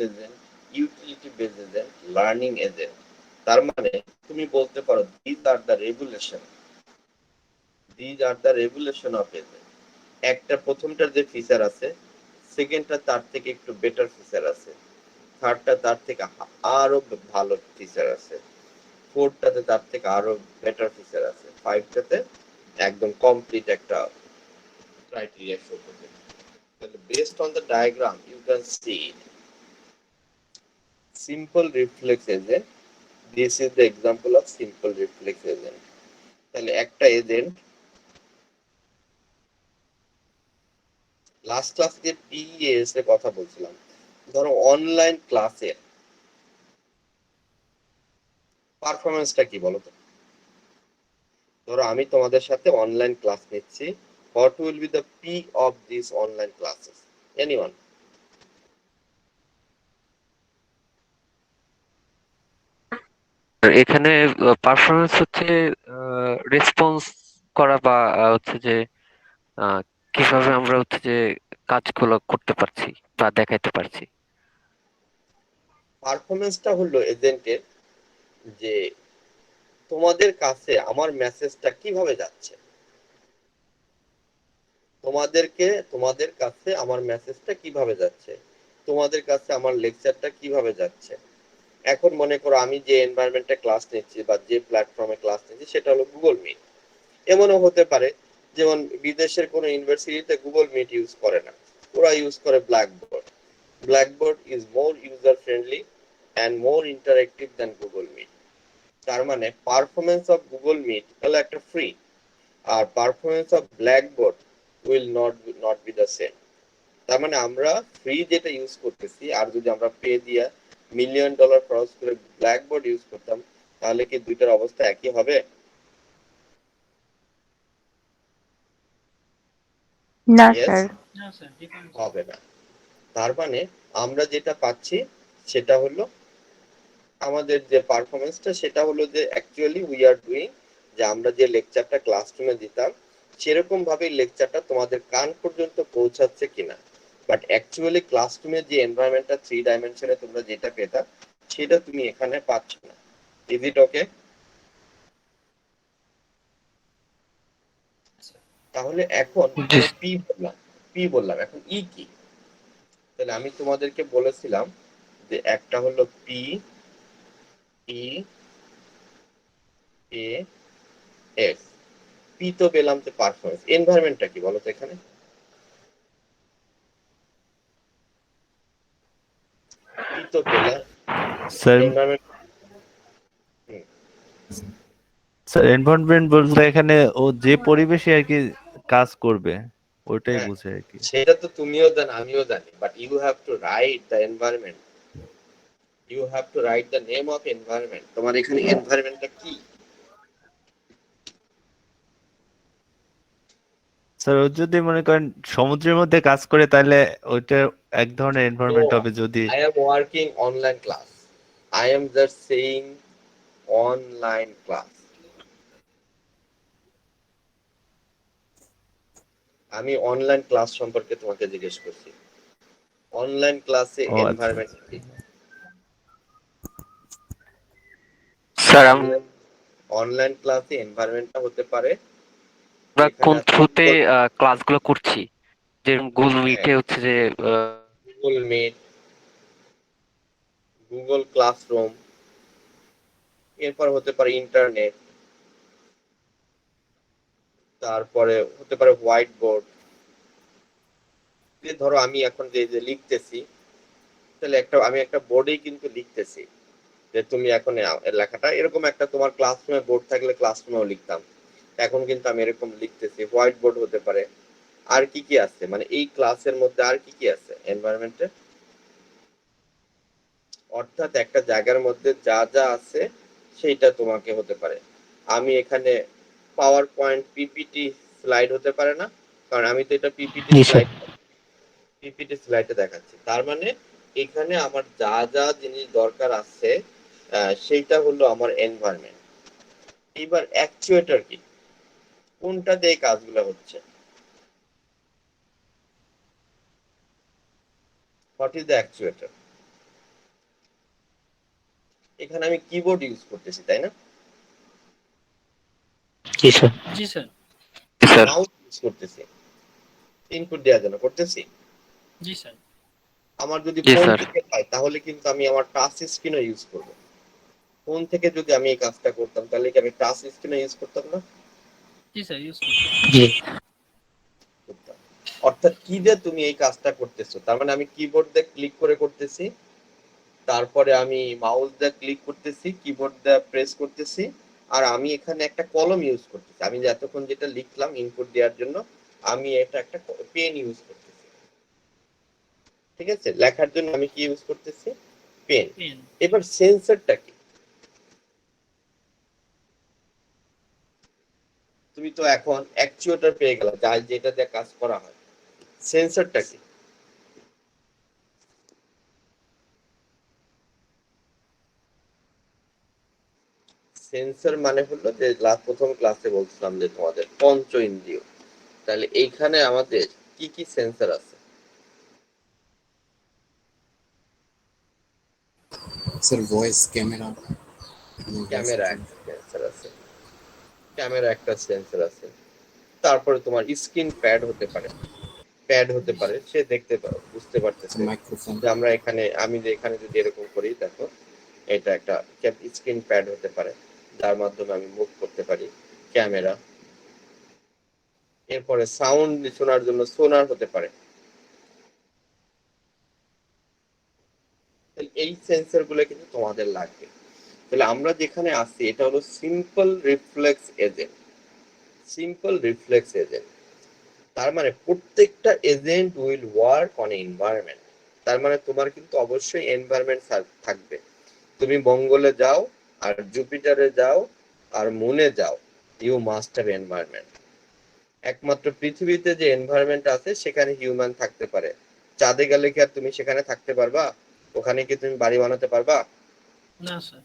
Agent, utility base agent, learning agent. তার মানে তুমি বলতে পারো these are the regulation of agent. একটা প্রথমটার যে ফিচার আছে, সেকেন্ডটা তার থেকে একটু বেটার ফিচার আছে, থার্ডটা তার থেকে আরো ভালো ফিচার আছে, ফোরটাতে তার থেকে আরো বেটার ফিচার আছে, ফাইভটাতে একদম কমপ্লিট একটা ক্রাইটেরিয়া শো করবে। Based on the diagram, you can see it. Simple reflex agent. This is the example of simple reflex agent. তাহলে একটা এজেন্ট, লাস্ট ক্লাসে যে পিএস এর কথা বলছিলাম, ধরো অনলাইন ক্লাসের পারফরমেন্সটা কি বলো তো? ধরো আমি তোমাদের সাথে অনলাইন ক্লাস নিচ্ছি, what will be the P of these online classes? Anyone? এখানে পারফরমেন্স হচ্ছে রেসপন্স করা বা হচ্ছে যে আহ, কিভাবে আমরা হচ্ছে যে কাজগুলো করতে পারছি বা দেখাইতে পারছি। পারফরমেন্সটা হলো এজেন্টের যে তোমাদের কাছে আমার মেসেজটা কিভাবে যাচ্ছে, তোমাদের কাছে আমার মেসেজটা কিভাবে যাচ্ছে, তোমাদের কাছে আমার লেকচারটা কিভাবে যাচ্ছে। এখন মনে করো আমি যে এনভায়রনমেন্টে ক্লাস নিচ্ছি বা যে প্ল্যাটফর্মে ক্লাস নিচ্ছি সেটা হলো গুগল মিট। এমনও হতে পারে যেমন বিদেশের কোনো ইউনিভার্সিটিতে গুগল মিট ইউজ করে না, ওরা ইউজ করে blackboard. Blackboard is more user friendly and more interactive than Google Meet. তার মানে পারফরমেন্স অফ গুগল মিট হলো একটা ফ্রি, আর performance of blackboard will not be the same. তার মানে আমরা ফ্রি যেটা ইউজ করতেছি, আর যদি আমরা পে দিয়া $1,000,000 খরচ করে ব্ল্যাকবোর্ড ইউজ করতাম, তাহলে কি দুইটার অবস্থা একই হবে? না ইয়েস, স্যার। হবে না। তার মানে আমরা যেটা পাচ্ছি সেটা হলো আমাদের যে পারফরমেন্সটা, সেটা হলো যে অ্যাকচুয়ালি উই আর ডুইং, যে আমরা যে লেকচারটা ক্লাসরুমে দিতাম সেরকম ভাবে লেকচারটা তোমাদের কান পর্যন্ত পৌঁছাচ্ছে কিনা। বাট অ্যাকচুয়ালি ক্লাসরুমে যে এনভায়রনমেন্টটা 3 ডাইমেনশনে তোমরা যেটা পেতা, সেটা তুমি এখানে পাচ্ছ না। ইজ ইট ওকে? তাহলে এখন জি। ধরো পি বললাম, এখন ই কি? তাহলে আমি তোমাদেরকে বলেছিলাম যে একটা হলো পি, ই, এ, এস। পি তো পেলাম যে পারফরমেন্স, এনভায়রনমেন্টটা কি বলো তো এখানে? পি তো পেলাম, স্যার এনভায়রনমেন্ট। স্যার এনভায়রনমেন্ট বলতে এখানে ও যে পরিবেশে আর কি কাজ করবে ওইটাই হ্যাঁ, বুঝে আর কি। সেটা তো তুমিও জানো আমিও জানি, but you have to write the environment, you have to write the name of environment. তোমার এখানে এনভায়রনমেন্টটা কি? স্যার ও যদি মনে করেন সমুদ্রের মধ্যে কাজ করে তাহলে ওইটা এক ধরনের নো, এনভায়রনমেন্ট হবে। যদি I am working online class, I am just saying online class. আমি অনলাইন ক্লাস সম্পর্কে তোমাকে জিজ্ঞেস করছি, অনলাইন ক্লাসে ও আচ্ছা এনভায়রনমেন্ট আচ্ছা। কি? স্যার অনলাইন অনলাইন ক্লাসে এনভায়রনমেন্টটা হতে পারে আমরা যেখানে কোন আছে থ্রুতে গুগল। ক্লাসগুলো করছি, যেরকম গুগল হ্যাঁ, মিটে হচ্ছে যে গুগল মিট, গুগল ক্লাসরুম, এরপর হতে পারে ইন্টারনেট, তারপরে হতে পারে হোয়াইট বোর্ড। যে ধরো আমি এখন যে যে লিখতেছি, তাহলে আমি একটা বোর্ডেই কিন্তু লিখতেছি, যে তুমি এখন লেখাটা এরকম একটা তোমার ক্লাসরুমে বোর্ড থাকলে ক্লাসরুমেও লিখতাম, এখন কিন্তু আমি এরকম লিখতেছি। হোয়াইট বোর্ড হতে পারে। আর কি কি আছে, মানে এই ক্লাসের মধ্যে আর কি কি আছে এনভায়রনমেন্টে? অর্থাৎ একটা জায়গার মধ্যে যা যা আছে সেইটা তোমাকে হতে পারে। আমি এখানে পাওয়ার পয়েন্ট পিপিটি স্লাইড হতে পারে না, কারণ আমি তো এটা জি স্যার। পিপিটি স্লাইডে দেখাচ্ছি। তার মানে এখানে আমার যা যা জিনিস দরকার আছে, সেইটা হলো আমার এনভায়রনমেন্ট। এবার অ্যাকচুয়েটর কি, কোনটা দিয়ে এই কাজগুলো হচ্ছে? What is the actuator? এখানে আমি কিবোর্ড ইউজ করতেছি, তাই না? জি স্যার। জি স্যার। স্যার মাউস ইউজ করতেছি ইনপুট দেওয়ার জন্য, করতেছি। জি স্যার। আমার যদি জি ফোন স্যার। থেকে হয় তাহলে কিন্তু আমি আমার টাচ স্ক্রিনও ইউজ করব। ফোন থেকে যদি আমি এই কাজটা করতাম তাহলে কি আমি টাচ স্ক্রিনও ইউজ করতাম না? জি স্যার, ইউজ করতে। জি করতাম। অর্থাৎ কি দিয়ে তুমি এই কাজটা করতেছো, তার মানে আমি কিবোর্ড দিয়ে ক্লিক করে করতেছি, তারপরে আমি মাউস দিয়ে ক্লিক করতেছি, কিবোর্ড দিয়ে প্রেস করতেছি, আর আমি এখানে একটা কলম ইউজ করতেছি। আমি যে এতক্ষণ যেটা লিখলাম ইনপুট দেওয়ার জন্য, আমি এটা একটা পেন ইউজ করতেছি। ঠিক আছে, লেখার জন্য আমি কি ইউজ করতেছি? পেন। পেন। এবার সেন্সরটা কি? তুমি তো এখন অ্যাকচুয়েটর পেয়ে গেলে যা যেটা দিয়ে কাজ করা হয়। সেন্সরটা কি? সেন্সর মানে হলো যে প্রথম ক্লাসে বলছিলাম যে তোমাদের পঞ্চ ইন্দ্রিয়। তাহলে এইখানে আমাদের কি কি সেন্সর আছে? স্যার ভয়েস, ক্যামেরা, ক্যামেরা একটা সেন্সর আছে, ক্যামেরা একটা সেন্সর আছে। তারপরে তোমার স্ক্রিন প্যাড হতে পারে, প্যাড হতে পারে, সে দেখতে পারো, বুঝতে পারতেছে মাইক্রোফোন। যে আমরা এখানে, আমি যে এখানে যদি এরকম করি দেখো, এটা একটা স্ক্রিন প্যাড হতে পারে যার মাধ্যমে আমি মুভ করতে পারি। ক্যামেরা। এরপরে সাউন্ড শোনার জন্য সোনার হতে পারে। এই সেন্সর গুলো কিন্তু তোমাদের লাগবে। তাহলে আমরা যেখানে আছি এটা হলো simple reflex agent. Simple reflex agent তার মানে প্রত্যেকটা agent will work on environment. তার মানে তোমার কিন্তু অবশ্যই এনভায়রনমেন্ট থাকবে। তুমি মঙ্গলে যাও আর জুপিটারে যাও আর মুনে যাও, ইউ মাস্ট হ্যাভ এনভায়রনমেন্ট। একমাত্র পৃথিবীতে যে এনভায়রনমেন্ট আছে সেখানে হিউম্যান থাকতে পারে। চাঁদে গেলে কি আর তুমি সেখানে থাকতে পারবা? ওখানে কি তুমি বাড়ি বানাতে পারবা? না স্যার।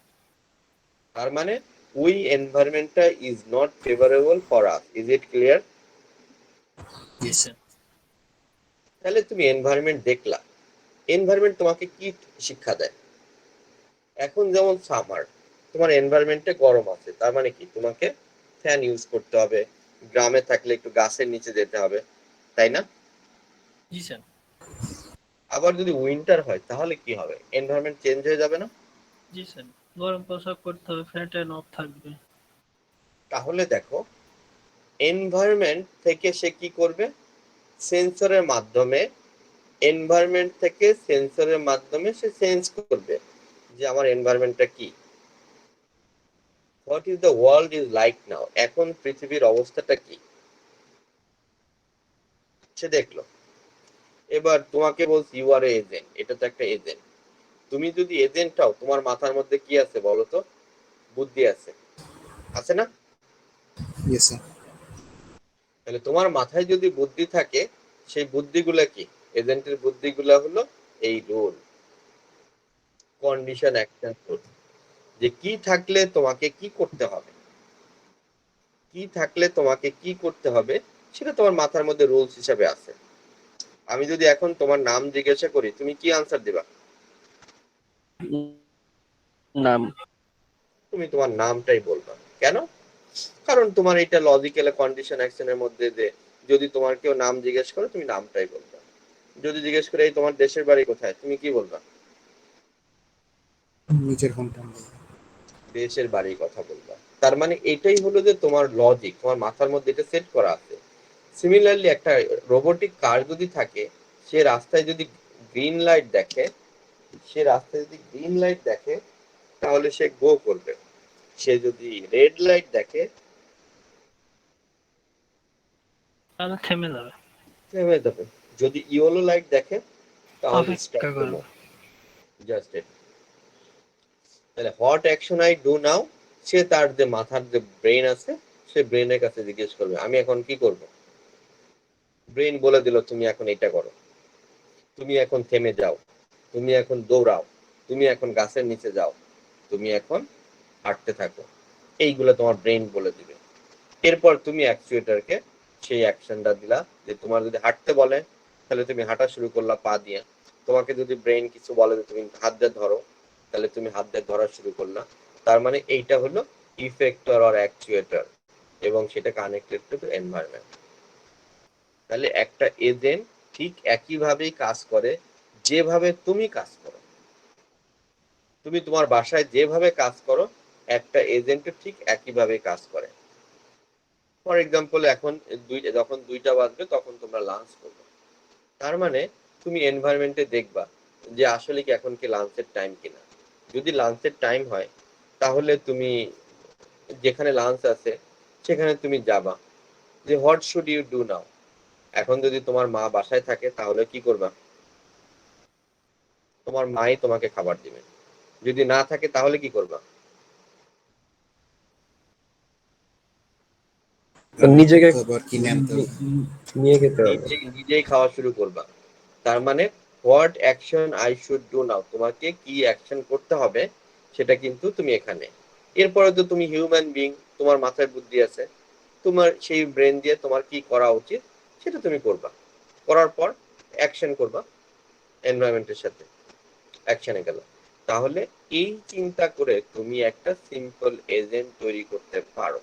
তার মানে ওই এনভায়রনমেন্টটা is not favourable for us. Is it clear? জি স্যার। তাহলে তুমি এনভায়রনমেন্ট দেখলা, এনভায়রনমেন্ট তোমাকে কি শিক্ষা দেয়? এখন যেমন সামার, তোমার এনভায়রনমেন্টে গরম আছে, তার মানে কি তোমাকে ফ্যান ইউজ করতে হবে, গ্রামে থাকলে একটু গাছের নিচে যেতে হবে, তাই না? জি স্যার। আবার যদি উইন্টার হয় তাহলে কি হবে? এনভায়রনমেন্ট চেঞ্জ হয়ে যাবে না? জি স্যার, গরম পোশাক পরতে হবে, ফ্যান ট্যান অফ থাকবে। তাহলে দেখো, এনভায়রনমেন্ট থেকে সে কি করবে? সেন্সরের মাধ্যমে, এনভায়রনমেন্ট থেকে সেন্সরের মাধ্যমে সে সেন্স করবে যে আমার এনভায়রনমেন্টটা কি, what is the world is like নাও, এখন পৃথিবীর অবস্থাটা কি সে দেখলো। এবার তোমাকে বলছি ইউ আর এজেন্ট, এটা তো একটা এজেন্ট। তুমি যদি এজেন্ট হও, তোমার মাথার মধ্যে কি আছে বলো তো? বুদ্ধি আছে, আছে না? Yes sir. তাহলে তোমার মাথায় যদি বুদ্ধি থাকে, সেই বুদ্ধিগুলা কি? এজেন্টের বুদ্ধিগুলা হলো এই রুল, কন্ডিশন, অ্যাকশন, রুল। যে কি থাকলে তোমাকে কি করতে হবে, কি থাকলে তোমাকে কি করতে হবে, সেটা তোমার মাথার মধ্যে রুলস হিসাবে আছে। আমি যদি এখন তোমার নাম জিজ্ঞাসা করি, তুমি কি আনসার দিবা? নাম। তুমি তোমার নামটাই বলবা। কেন? কারণ তোমার এটা লজিক্যাল কন্ডিশন অ্যাকশনের মধ্যে যে যদি তোমার কেউ নাম জিজ্ঞেস করে তুমি নামটাই বলবা। যদি জিজ্ঞেস করে এই তোমার দেশের বাড়ি কোথায়, তুমি কি বলবা? নিজের হোমটাউন। দেশের বাড়ির কথা বলবা। তার মানে এটাই হলো যে তোমার লজিক, তোমার মাথার মধ্যে এটা সেট করা আছে। সিমিলারলি একটা রোবোটিক কার যদি থাকে, সে রাস্তায় যদি গ্রিন লাইট দেখে, সে রাস্তায় যদি গ্রিন লাইট দেখে তাহলে সে গো করবে। সে যদি রেড লাইট দেখে তাহলে থেমে যাবে, থেমে যাবে। যদি ইয়েলো লাইট দেখে তাহলে অপেক্ষা স্টার্ট করবে। করবো। Just it. তাহলে what action I do now, সে তার যে মাথার যে ব্রেন আছে, সে ব্রেনের কাছে জিজ্ঞেস করবে আমি এখন কি করব। ব্রেন বলে দিল তুমি এখন এটা করো, তুমি এখন থেমে যাও, তুমি এখন দৌড়াও, তুমি এখন গাছের নিচে যাও, তুমি এখন হাঁটতে থাকো। এইগুলো তোমার ব্রেন বলে দিবে। এরপর তুমি অ্যাকচুয়েটরকে সেই অ্যাকশনটা দিলা, যে তোমার যদি হাঁটতে বলে তাহলে তুমি হাঁটা শুরু করলা পা দিয়ে। তোমাকে যদি ব্রেন কিছু বলে যে তুমি হাত দিয়ে ধরো, তাহলে তুমি হাত দিয়ে ধরা শুরু করলা, তার মানে এইটা হলো ইফেক্টর অর অ্যাকচুয়েটর এবং সেটা কানেক্টেড টু এনভায়রনমেন্ট। তাহলে একটা এজেন্ট ঠিক একইভাবেই কাজ করে যেভাবে তুমি কাজ করো। তুমি তোমার বাসায় যেভাবে কাজ করো একটা এজেন্ট ঠিক একইভাবে কাজ করে। ফর এক্সাম্পল এখন যখন 2টা বাজবে তখন তোমরা লাঞ্চ করবে, তার মানে তুমি এনভায়রনমেন্টে দেখবা যে আসলে কি এখন কি লাঞ্চের টাইম কিনা। যদি লাঞ্চের টাইম হয় তাহলে তুমি যেখানে লাঞ্চ আছে সেখানে তুমি যাবা, যে what should you do now. এখন যদি তোমার মা বাসায় থাকে তাহলে কি করবা? তোমার মাই তোমাকে খাবার দিবে। যদি না থাকে তাহলে কি করবা? নিজেকে খাবার কিনে আনতে হবে। নিয়ে খেতে হবে। নিজেই খাওয়া শুরু করবা। তার মানে what action I should do now, তোমাকে কি অ্যাকশন করতে হবে সেটা কিন্তু তুমি এখানে। এরপরে তো তুমি হিউম্যান বিং, তোমার মাথায় বুদ্ধি আছে, তোমার সেই ব্রেন দিয়ে তোমার কি করা উচিত সেটা তুমি করবা। করার পর অ্যাকশন করবা, এনভায়রনমেন্টের সাথে অ্যাকশনে গেল। তাহলে এই চিন্তা করে তুমি একটা সিম্পল এজেন্ট তৈরি করতে পারো।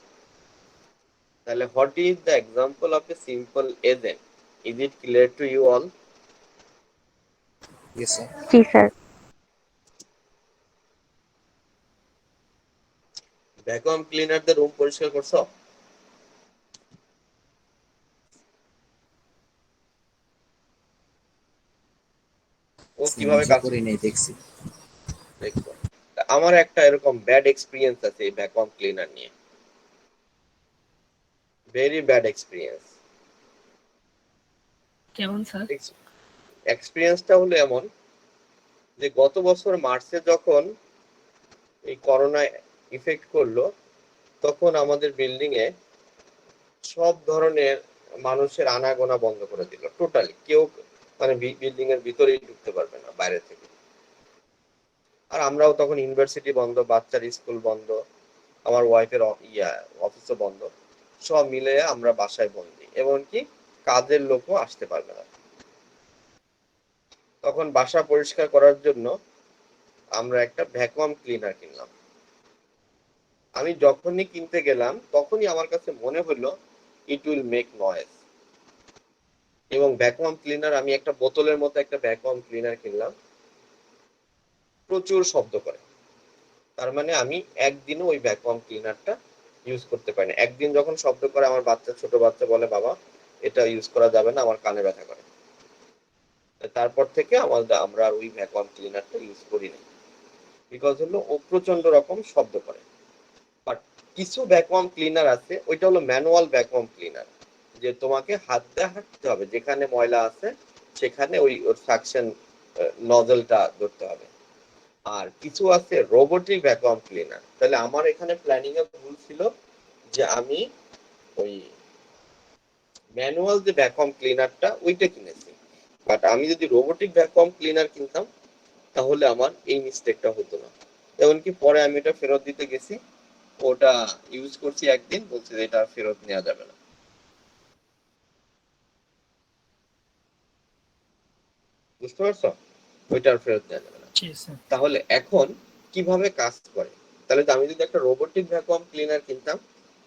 তাহলে what is the example of a simple agent? Is it clear to you all? Yes, sir. জি স্যার। ভ্যাকুয়াম ক্লিনার দিয়ে রুম পরিষ্কার করছো? ও কিভাবে নিজে কাজ করি নাই, দেখছি। দেখছো? আমার একটা এরকম ব্যাড এক্সপিরিয়েন্স আছে এই ভ্যাকুয়াম ক্লিনার নিয়ে, ভেরি ব্যাড এক্সপিরিয়েন্স। কেমন স্যার? এক্সপিরিয়েন্সটা হলো এমন যে গত বছর মার্চে যখন এই করোনা ইফেক্ট করলো তখন আমাদের বিল্ডিং এ সব ধরনের মানুষের আনাগোনা বন্ধ করে দিল টোটালি। কেউ মানে বিল্ডিং এর ভিতরেই ঢুকতে পারবে না বাইরে থেকে। আর আমরাও তখন ইউনিভার্সিটি বন্ধ, বাচ্চার স্কুল বন্ধ, আমার ওয়াইফের অফিসও বন্ধ, সব মিলে আমরা বাসায় বন্দি, এমনকি কাজের লোকও আসতে পারবে না। তখন বাসা পরিষ্কার করার জন্য আমরা একটা ভ্যাকুয়াম ক্লিনার কিনলাম। আমি যখনই কিনতে গেলাম তখনই আমার কাছে মনে হলো ইট উইল মেক নয়েজ। এবং ভ্যাকুয়াম ক্লিনার, আমি একটা বোতলের মতো একটা ভ্যাকুয়াম ক্লিনার কিনলাম, প্রচুর শব্দ করে। তার মানে আমি একদিনও ওই ভ্যাকুয়াম ক্লিনারটা ইউজ করতে পারি না। একদিন যখন শব্দ করে আমার ছোট বাচ্চা বলে বাবা এটা ইউজ করা যাবে না, আমার কানে ব্যথা করে। তারপর থেকে আমরা ওই ভ্যাকুয়াম ক্লিনারটা ইউজ করি না, বিকজ হলো ও প্রচন্ড রকম শব্দ করে। বাট কিছু ভ্যাকুয়াম ক্লিনার আছে, ওইটা হলো ম্যানুয়াল ভ্যাকুয়াম ক্লিনার, যে তোমাকে হাত দিয়ে হাঁটতে হবে, যেখানে ময়লা আছে সেখানে ওই সাকশন নজলটা ধরতে হবে। আর কিছু আছে রোবোটিক ভ্যাকুয়াম ক্লিনার। তাহলে আমার এখানে প্ল্যানিং এ ভুল ছিল যে আমি ওই ম্যানুয়াল যে ভ্যাকুয়াম ক্লিনারটা ওইটা কিনেছি। বাট আমি যদি রোবোটিক ভ্যাকুয়াম ক্লিনার কিনতাম তাহলে আমার এই মিস্টেকটা হতো না। এমনকি পরে আমি এটা ফেরত দিতে গেছি, ওটা ইউজ করছি একদিন, বলছে যে এটা ফেরত নেওয়া যাবে না। বুঝতে পারছো? ওইটা আর ফেরত নেওয়া যাবে না। জি স্যার। তাহলে এখন কিভাবে কাজ করে? তাহলে আমি যদি একটা রোবোটিক ভ্যাকুয়াম ক্লিনার কিনতাম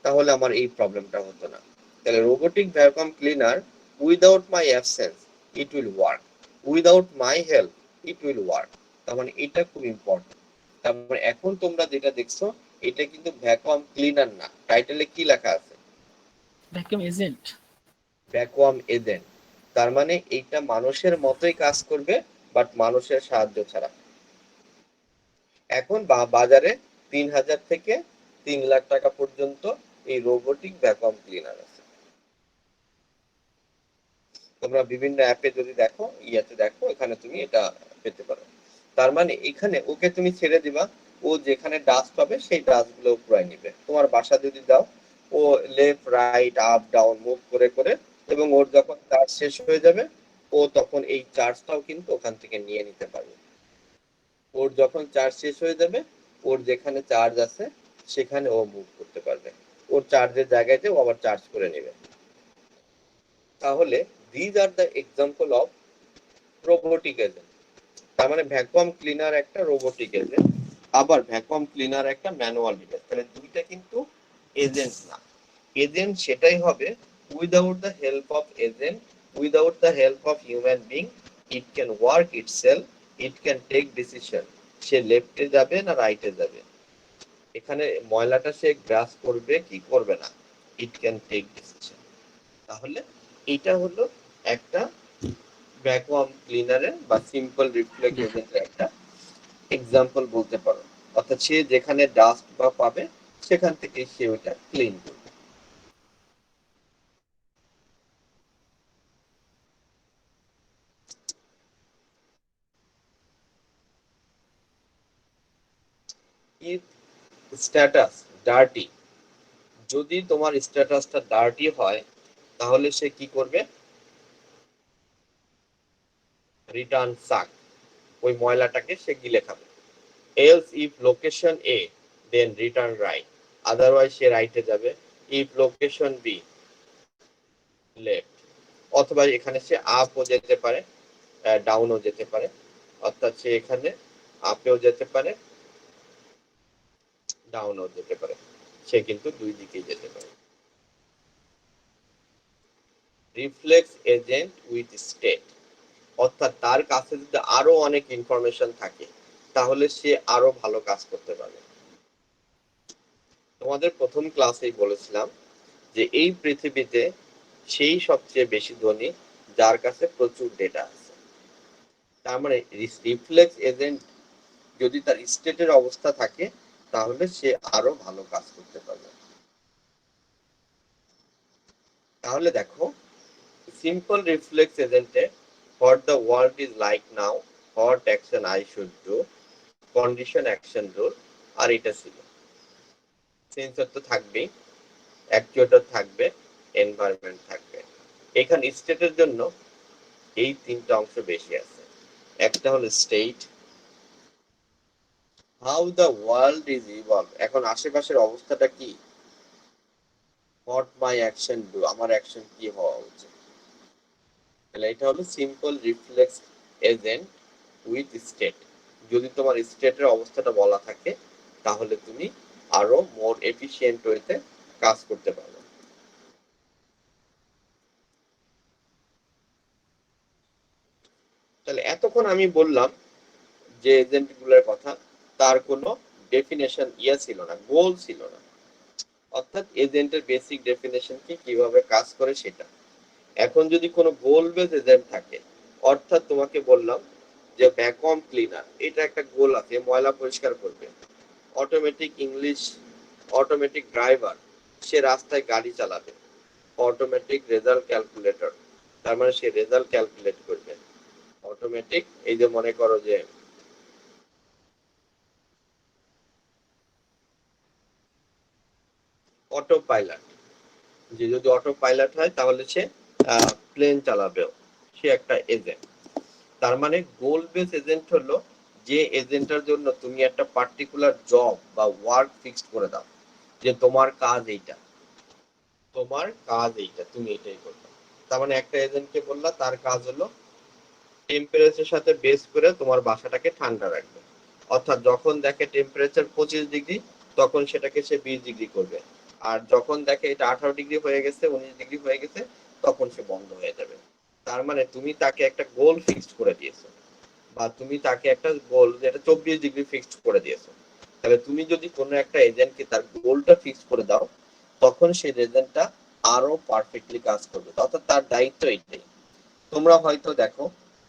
তাহলে আমার এই প্রবলেমটা হতো না। তাহলে robotic vacuum cleaner without my absence it will work, without my help it will work. তার মানে এটা খুব ইম্পর্টেন্ট। তারপরে এখন তোমরা যেটা দেখছো এটা কিন্তু ভ্যাকুয়াম ক্লিনার না, টাইটেলে কি লেখা আছে? Vacuum agent. Vacuum agent. তার মানে এইটা মানুষের মতোই কাজ করবে, বাট মানুষের সাহায্য ছাড়া। এখন বাজারে 3,000 থেকে 3 লাখ টাকা পর্যন্ত এই রোবোটিক ভ্যাকুয়াম ক্লিনার আছে। তোমরা বিভিন্ন অ্যাপে যদি দেখো, দেখো, এখানে তুমি এটা পেতে পারো। তার মানে এখানে ওকে তুমি ছেড়ে দিবা, ও যেখানে ডাস্ট পাবে সেই ডাস্ট গুলো পুরাই নিবে। তোমার বাসা যদি দাও, ও left right up down move করে করে, এবং ওর যখন চার্জ শেষ হয়ে যাবে ও তখন এই চার্জটাও কিন্তু ওখান থেকে নিয়ে নিতে পারবে। ওর যখন চার্জ শেষ হয়ে যাবে ওর যেখানে চার্জ আছে সেখানে ও মুভ করতে পারবে, ওর চার্জের জায়গায় ও আবার চার্জ করে নেবে। তাহলে these are the example of robotic agent. তার মানে ভ্যাকুয়াম ক্লিনার একটা রোবোটিক এজেন্ট, আবার ভ্যাকুয়াম ক্লিনার একটা ম্যানুয়াল ডিভাইস। তাহলে দুইটা কিন্তু এজেন্ট না। এজেন্ট সেটাই হবে without the help of agent, without the help of human being, it can work itself, it can take decision. সে লেফটে যাবে না রাইটে যাবে, এখানে ময়লাটা সে গ্রাস করবে কি করবে না, ইট ক্যান টেক ডিসিশন। তাহলে এটা হলো একটা ভ্যাকুয়াম ক্লিনারের বা সিম্পল রিফ্লেক্স জি স্যার। এজেন্টের একটা এক্সাম্পল বলতে পারো। অর্থাৎ সে যেখানে ডাস্ট বা পাবে সেখান থেকে সে ওটা ক্লিন করবে। ইফ স্ট্যাটাস ডার্টি, যদি তোমার স্ট্যাটাসটা ডার্টি হয় তাহলে সে কি করবে, রিটার্ন সাক, ওই ময়লাটাকে সে গিলে খাবে। Else if location A then return right, otherwise সে রাইটে যাবে। ইফ লোকেশন বি লেফট, অথবা এখানে সে আপও যেতে পারে ডাউনও যেতে পারে, অর্থাৎ সে এখানে আপেও যেতে পারে ডাউনও যেতে পারে, সে কিন্তু দুই দিকেই যেতে পারে। রিফ্লেক্স এজেন্ট উইথ স্টেট, অর্থাৎ তার কাছে যদি আরো অনেক ইনফরমেশন থাকে তাহলে সে আরো ভালো কাজ করতে পারবে। তোমাদের প্রথম ক্লাসেই বলেছিলাম যে এই পৃথিবীতে সেই সবচেয়ে বেশি ধনী যার কাছে প্রচুর ডেটা আছে। তার মানে রিফ্লেক্স এজেন্ট যদি তার স্টেটের অবস্থা থাকে তাহলে সে আরো ভালো কাজ করতে পারবে। তাহলে দেখো, সিম্পল রিফ্লেক্স এজেন্টে what the world is like now, what action I should do, condition action rule, আর এটা ছিল। সেন্সর তো থাকবেই, অ্যাকচুয়েটর থাকবে, এনভায়রনমেন্ট থাকবে। এখানে স্টেটের জন্য এই তিনটা অংশ বেশি আছে। একটা হলো state, how the world is evolve, এখন আশেপাশের অবস্থাটা কি, হোয়াট মাই অ্যাকশন ডু, আমার অ্যাকশন কি হওয়া উচিত। তাহলে এটা হলো simple reflex agent with state. যদি তোমার স্টেটের অবস্থাটা বলা থাকে তাহলে তুমি আরো মোর এফিশিয়েন্ট ওয়েতে কাজ করতে পারবে। তাহলে এতক্ষণ আমি বললাম যে এজেন্ট গুলোর কথা, তার কোনো ডেফিনেশন ছিল না, গোল ছিল না। অর্থাৎ এজেন্টের বেসিক ডেফিনেশন কি, কিভাবে কাজ করে সেটা। এখন যদি কোনো গোল বেস এজেন্ট থাকে, অর্থাৎ তোমাকে বললাম যে ভ্যাকুয়াম ক্লিনার, এটা একটা গোল আছে, ময়লা পরিষ্কার করবে। অটোমেটিক ইংলিশ, অটোমেটিক ড্রাইভার, সে রাস্তায় গাড়ি চালাবে। অটোমেটিক রেজাল্ট ক্যালকুলেটর, তার মানে সে রেজাল্ট ক্যালকুলেট করবে। অটোমেটিক, এই যে মনে করো যে অটো পাইলট, যে যদি অটো পাইলট হয় তাহলে সে প্লেন চালাবেও, সে একটা এজেন্ট। তার মানে গোল বেস এজেন্ট হলো যে এজেন্টের জন্য তুমি একটা পার্টিকুলার জব বা ওয়ার্ক ফিক্সড করে দাও, যে তোমার কাজ এইটা, তোমার কাজ এইটা, তুমি এটাই করবে। তার মানে একটা এজেন্টকে বললা তার কাজ হলো টেম্পারেচারের সাথে বেস করে তোমার বাসাটাকে ঠান্ডা রাখবে। অর্থাৎ যখন দেখে টেম্পারেচার 25 ডিগ্রি তখন সেটাকে সে 20 ডিগ্রি করবে, আর যখন দেখে এটা 18 ডিগ্রি হয়ে গেছে, 19 ডিগ্রি হয়ে গেছে, তখন সে বন্ধ হয়ে যাবে। তার মানে তুমি তাকে একটা গোল ফিক্সড করে দিয়েছো, বা তুমি তাকে একটা গোল যেটা 24 ডিগ্রি ফিক্সড করে দিয়েছো। তাহলে তুমি যদি কোনো একটা এজেন্টকে তার গোলটা ফিক্সড করে দাও তখন সেই এজেন্টটা আরো পারফেক্টলি কাজ করবে, অর্থাৎ তার দায়িত্ব এটাই। তোমরা হয়তো দেখো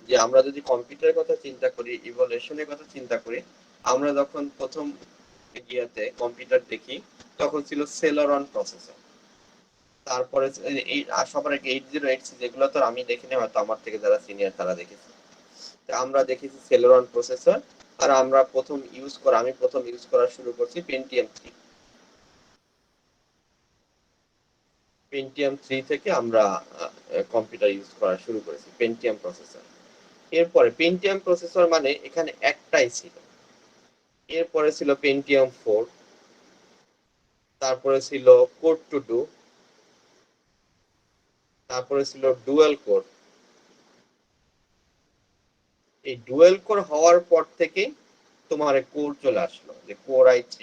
যে আমরা যদি কম্পিউটারের কথা চিন্তা করি, ইভলিউশনের কথা চিন্তা করি, আমরা যখন প্রথম গিয়াতে কম্পিউটার দেখি তখন ছিল সেলরন প্রসেসর। তারপরে এই সবার আগে 8086, যেগুলো তো আমি দেখিনি, হয়তো আমার থেকে যারা সিনিয়র তারা দেখেছে। আমরা দেখেছি সেলরন প্রসেসর, আর আমরা আমি প্রথম ইউজ করা শুরু করছি পেন্টিয়াম 3 থেকে আমরা কম্পিউটার ইউজ করা শুরু করেছি, পেন্টিয়াম প্রসেসর। এরপরে পেন্টিয়াম প্রসেসর মানে এখানে একটাই ছিল। এরপরে ছিল পেন্টিয়াম 4, তারপরে ছিল কোর টু ডু, তারপরে ছিল ডুয়াল কোর, এই ডুয়েল কোর হওয়ার পর থেকে তোমার কোর চলে আসলো, যে core i3,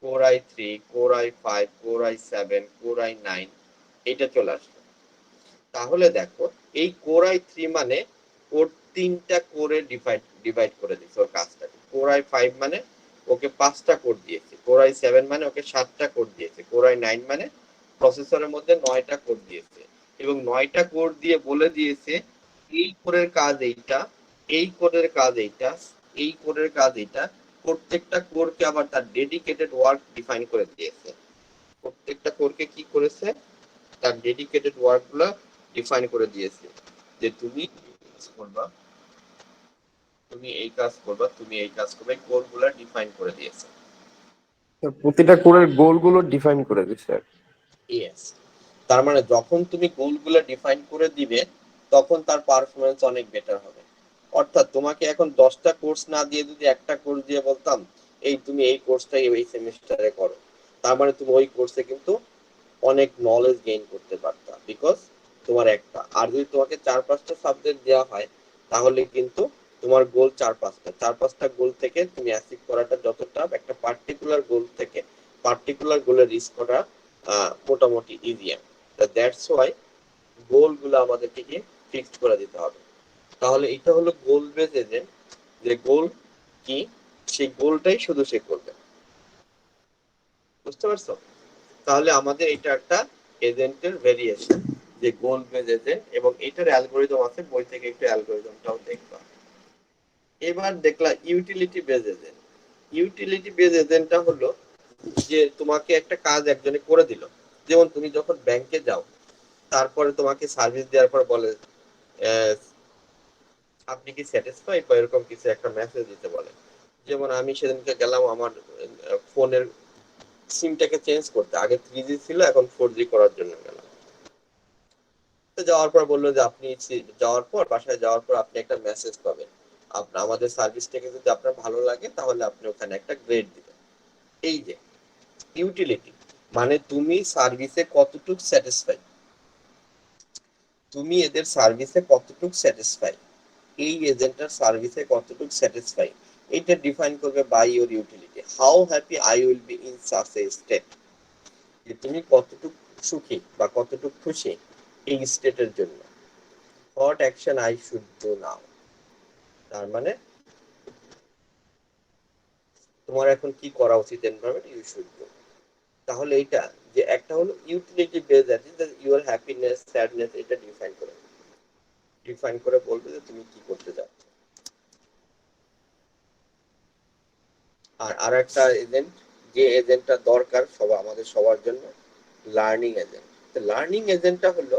core i3, core i5, core i7, core i9, এটা চলে আসলো। তাহলে দেখো এই কোর i3 মানে ওর 3টা কোরে ডিভাইড করে দিয়েছে ওর কাজটাকে। কোর i5 মানে ওকে 5টা কোর দিয়েছে, কোর i7 মানে ওকে 7টা কোর দিয়েছে, কোর i9 মানে প্রসেসরের মধ্যে 9টা কোর দিয়েছে, এবং 9টা কোর দিয়ে বলে দিয়েছে এই কোরের কাজ এইটা, এই কোরের কাজ এইটা, এই কোরের কাজ এইটা। প্রত্যেকটা কোরকে আবার তার ডেডিকেটেড ওয়ার্ক ডিফাইন করে দিয়েছে। প্রত্যেকটা কোরকে কি করেছে, তার ডেডিকেটেড ওয়ার্ক গুলো ডিফাইন করে দিয়েছে, যে তুমি করবা, তুমি এই কাজ করবা, তুমি এই কাজ করবে, কোর গুলা ডিফাইন করে দিয়েছে। প্রতিটা কোরের গোলগুলো ডিফাইন করে দিচ্ছে। ইয়েস, তার মানে যখন তুমি গোলগুলো ডিফাইন করে দিবে তখন তার পারফরমেন্স অনেক বেটার হবে। অর্থাৎ তোমাকে এখন 10টা কোর্স না দিয়ে যদি একটা কোর্স দিয়ে বলতাম এই তুমি এই কোর্সটাই এই সেমিস্টারে করো, তার মানে তুমি ওই কোর্সে কিন্তু অনেক নলেজ গেইন করতে পারতা, বিকজ তোমার একটা। আর যদি তোমাকে 4-5টা সাবজেক্ট দেওয়া হয় তাহলে কিন্তু তোমার গোল 4-5টা গোল থেকে তুমি অ্যাচিভ করাটা যতটা, একটা পার্টিকুলার গোল থেকে পার্টিকুলার গোলে রিচ করা মোটামুটি ইজিয়ার। দ্যাটস ওয়াই গোল গুলো আমাদেরকে ফিক্সড করে দিতে হবে। তাহলে এটা হলো গোল বেস এজেন্ট, যে গোল কি সেই গোলটাই শুধু সে করবে। বুঝতে পারছো? তাহলে আমাদের এটা একটা এজেন্টের ভেরিয়েশন, যে গোল বেস এজেন্ট, এবং এটার অ্যালগোরিদম আছে, বই থেকে একটু অ্যালগোরিদমটাও দেখবা। এবার দেখলা utility base agent. Utility base এজেন্টটা হলো যে তোমাকে একটা কাজ একজনে করে দিল। যেমন তুমি যখন ব্যাংকে যাও, তারপরে তোমাকে সার্ভিস দেওয়ার পর বলে আপনি কি স্যাটিসফাইড, বা এরকম কিছু একটা মেসেজ দিতে বলে। যেমন আমি সেদিনকে গেলাম আমার ফোনের সিমটাকে চেঞ্জ করতে, আগে 3G ছিল এখন 4G করার জন্য গেলাম। তো যাওয়ার পর বললো যে আপনি যাওয়ার পর, বাসায় যাওয়ার পর আপনি একটা মেসেজ পাবেন, আপনার আমাদের সার্ভিসটাকে যদি আপনার ভালো লাগে তাহলে আপনি ওখানে একটা গ্রেড দিবেন। এই যে ইউটিলিটি, মানে তুমি সার্ভিসে কতটুকু স্যাটিসফাই, তুমি এদের সার্ভিসে কতটুকু স্যাটিসফাই, এই এজেন্টের সার্ভিসে কতটুকু স্যাটিসফাই, এটা ডিফাইন করবে by your utility. How happy I will be in such a state, যে তুমি কতটুকু সুখী বা কতটুকু খুশি এই স্টেটের জন্য। What action I should do now, তার মানে তোমার এখন কি করা উচিত এনভায়রনমেন্ট ইউ শুড ডু। তাহলে এটা যে একটা হলো ইউটিলিটি বেস আছে, ইউর হ্যাপিনেস স্যাডনেস, এটা ডিফাইন করে বলবে যে তুমি কি করতে যাচ্ছ। আর আরেকটা এজেন্ট, যে এজেন্টটা দরকার আমাদের সবার জন্য, লার্নিং এজেন্ট। তো লার্নিং এজেন্টটা হলো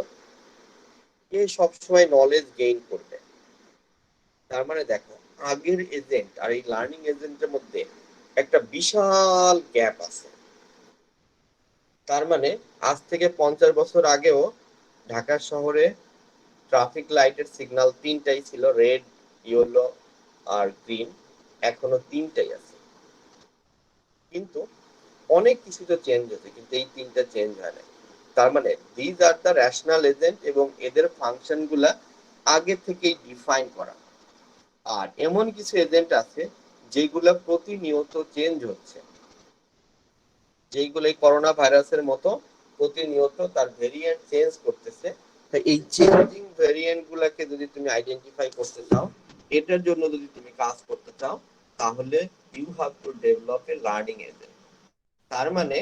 যে সবসময় নলেজ গেইন করবে। তার মানে দেখো আগের এজেন্ট আর এই লার্নিং এজেন্টের মধ্যে একটা বিশাল গ্যাপ আছে। তার মানে আজ থেকে 50 বছর আগেও ঢাকা শহরে ট্রাফিক লাইটের সিগন্যাল 3টাই ছিল, রেড, ইয়েলো আর গ্রিন। এখনো 3টাই আছে, কিন্তু অনেক কিছু তো চেঞ্জ হয়েছে, কিন্তু এই 3টা চেঞ্জ হয় না। তার মানে these are the rational agent, এবং এদের ফাংশন গুলা আগে থেকেই ডিফাইন করা। আর এমন কিছু এজেন্ট আছে যেগুলা প্রতিনিয়ত চেঞ্জ হচ্ছে, যেগুলো এই করোনা ভাইরাসের মতো প্রতিনিয়ত তার ভেরিয়েন্ট চেঞ্জ করতেছে। তাই এই চেঞ্জিং ভেরিয়েন্ট গুলাকে যদি তুমি আইডেন্টিফাই করতে চাও, এটার জন্য যদি তুমি কাজ করতে চাও, তাহলে you have to develop a learning agent. তার মানে